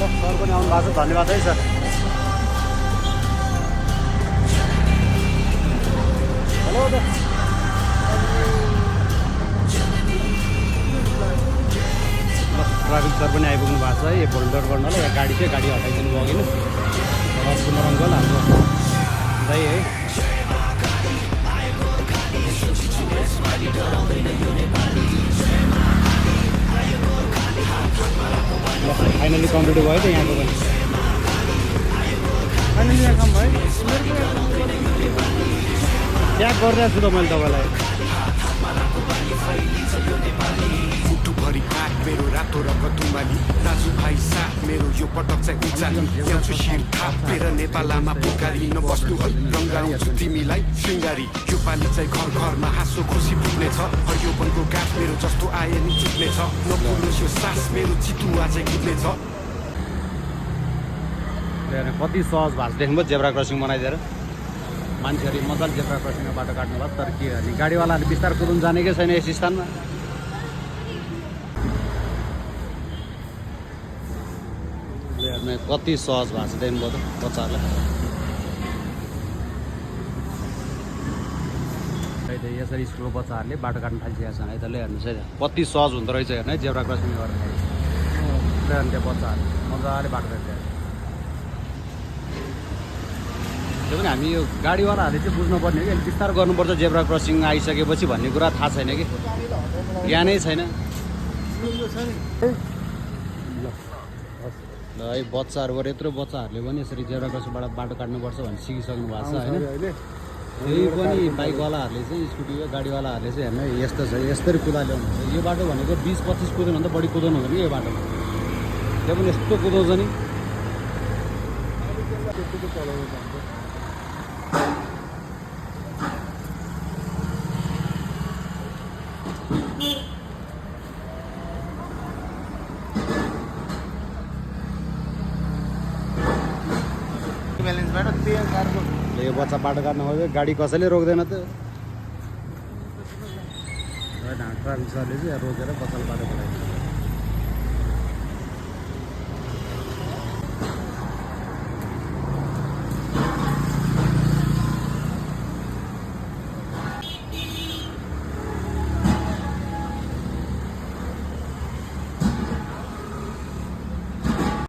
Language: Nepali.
सर पनि आउनु भएको छ, धन्यवाद है सर। हेलो ट्राफिक सर पनि आइपुग्नु भएको छ है, यो भोल्डर गर्नलाई। यहाँ गाडी चाहिँ गाडी हटाइदिनु भयो किन कुमार अङ्कल हाम्रो दाइ है। फाइनली कम्प्लिट भयो त यहाँको पनि। फाइनली यहाँ काम भयो। ट्याग गरिरहेको छु त मैले तपाईँलाई। मुटुभरि काट मेरो रातो र कतुमाली दाजुभाइ साथ मेरो यो पटक चाहिँ उचाली ल्याउँछु शिर थापेर नेपालमा पुकारी नबस्नु है रङ्गाउँछु तिमीलाई शृङ्गारी यो पालि चाहिँ घर घरमा हाँसो खुसी पुग्नेछ हरियो वनको गाछ मेरो जस्तो आए नि चुक्नेछ नपुग्नुहोस् यो सास मेरो चितुवा चाहिँ कुद्नेछ। कति सहज भएको छ देख्नुभयो जेब्रा क्रसिङ बनाइदिएर मान्छेहरू मजाले जेब्रा क्रसिङमा बाटो काट्नु भयो। तर के गर्ने गाडीवालाहरू बिस्तार कुदाउनु जानेकै छैन यस स्थानमा। कति सहज भएको छ देख्नुभयो त बच्चाहरूलाई। यसरी स्कुलको बच्चाहरूले बाटो काट्नु थालिसकेका छन् है त। ल हेर्नुहोस् है कति सहज हुँदो रहेछ हेर्नु है जेब्रा क्रसिङ गर्दाखेरि। ल हेर्नु त्यो बच्चाहरू मजाले बाटो काटिरहेको छ। त्यो पनि हामी यो गाडीवालाहरूले चाहिँ बुझ्नुपर्ने हो कि विस्तार गर्नुपर्छ जेब्रा क्रसिङ आइसकेपछि भन्ने कुरा थाहा छैन कि, ज्ञानै छैन। ल है बच्चाहरूबाट यत्रो बच्चाहरूले पनि यसरी जेब्रा क्रसिङबाट बाटो काट्नुपर्छ भन्ने सिकिसक्नु भएको छ होइन। त्यही पनि बाइकवालाहरूले चाहिँ स्कुटी गाडीवालाहरूले चाहिँ हेर्नु यस्तो छ यस्तरी कुदा ल्याउनु हुन्छ। यो बाटो भनेको 20-25 कुदाउनुभन्दा बढी कुदाउनु हुँदैन कि यो बाटोमा। त्यो पनि यस्तो कुदाउँछ नि। यो बच्चा बाटो काट्नु खोज्यो गाडी कसैले रोक्दैन त। ट्राफिक सरले चाहिँ रोकेर बच्चाले बाटो काट्यो।